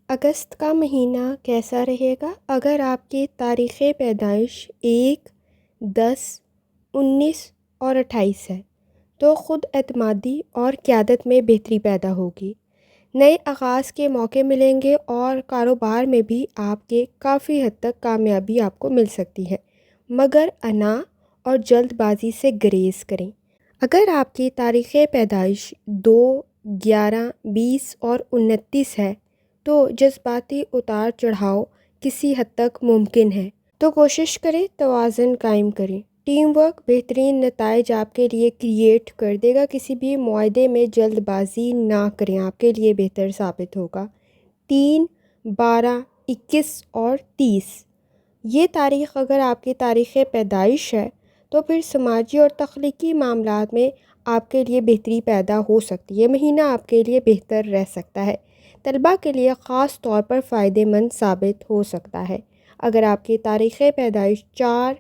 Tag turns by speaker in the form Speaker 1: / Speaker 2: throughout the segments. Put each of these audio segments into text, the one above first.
Speaker 1: اگست کا مہینہ کیسا رہے گا؟ اگر آپ کی تاریخ پیدائش 1، 10، 19 اور 28 ہے تو خود اعتمادی اور قیادت میں بہتری پیدا ہوگی۔ نئے آغاز کے موقع ملیں گے اور کاروبار میں بھی آپ کے کافی حد تک کامیابی آپ کو مل سکتی ہے، مگر انا اور جلد بازی سے گریز کریں۔ اگر آپ کی تاریخ پیدائش 2، 11، 20 اور 29 ہے تو جذباتی اتار چڑھاؤ کسی حد تک ممکن ہے، تو کوشش کریں توازن قائم کریں۔ ٹیم ورک بہترین نتائج آپ کے لیے کریٹ کر دے گا۔ کسی بھی معاہدے میں جلد بازی نہ کریں، آپ کے لیے بہتر ثابت ہوگا۔ 3، 12، 21 اور 30 یہ تاریخ اگر آپ کی تاریخ پیدائش ہے تو پھر سماجی اور تخلیقی معاملات میں آپ کے لیے بہتری پیدا ہو سکتی ہے۔ یہ مہینہ آپ کے لیے بہتر رہ سکتا ہے۔ طلباء کے لیے خاص طور پر فائدہ مند ثابت ہو سکتا ہے۔ اگر آپ کی تاریخ پیدائش 4،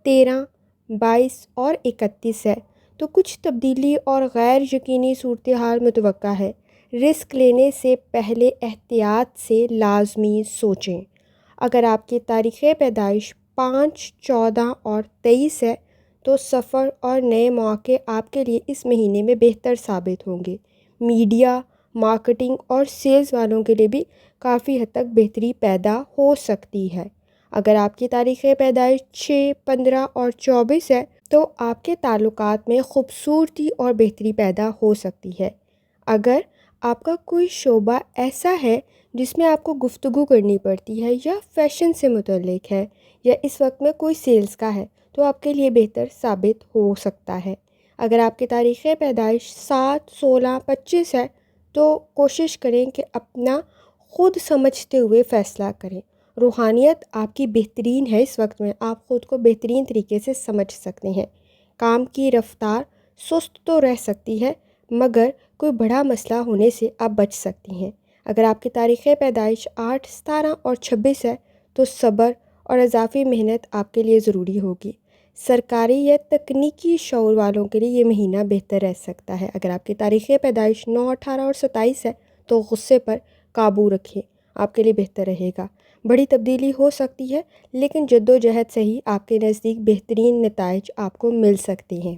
Speaker 1: 13، 22 اور 31 ہے تو کچھ تبدیلی اور غیر یقینی صورتحال متوقع ہے۔ رسک لینے سے پہلے احتیاط سے لازمی سوچیں۔ اگر آپ کی تاریخ پیدائش 5، 14 اور 23 ہے تو سفر اور نئے مواقع آپ کے لیے اس مہینے میں بہتر ثابت ہوں گے۔ میڈیا، مارکیٹنگ اور سیلز والوں کے لیے بھی کافی حد تک بہتری پیدا ہو سکتی ہے۔ اگر آپ کی تاریخ پیدائش 6، 15 اور 24 ہے تو آپ کے تعلقات میں خوبصورتی اور بہتری پیدا ہو سکتی ہے۔ اگر آپ کا کوئی شعبہ ایسا ہے جس میں آپ کو گفتگو کرنی پڑتی ہے یا فیشن سے متعلق ہے یا اس وقت میں کوئی سیلز کا ہے تو آپ کے لیے بہتر ثابت ہو سکتا ہے۔ اگر آپ کی تاریخ پیدائش 7، 16، 25 ہے تو کوشش کریں کہ اپنا خود سمجھتے ہوئے فیصلہ کریں۔ روحانیت آپ کی بہترین ہے، اس وقت میں آپ خود کو بہترین طریقے سے سمجھ سکتے ہیں۔ کام کی رفتار سست تو رہ سکتی ہے مگر کوئی بڑا مسئلہ ہونے سے آپ بچ سکتی ہیں۔ اگر آپ کی تاریخ پیدائش 8، 17 اور 26 ہے تو صبر اور اضافی محنت آپ کے لیے ضروری ہوگی۔ سرکاری یا تکنیکی شعور والوں کے لیے یہ مہینہ بہتر رہ سکتا ہے۔ اگر آپ کی تاریخ پیدائش 9، 18 اور 27 ہے تو غصے پر قابو رکھیں، آپ کے لیے بہتر رہے گا۔ بڑی تبدیلی ہو سکتی ہے لیکن جدوجہد سے ہی آپ کے نزدیک بہترین نتائج آپ کو مل سکتے ہیں۔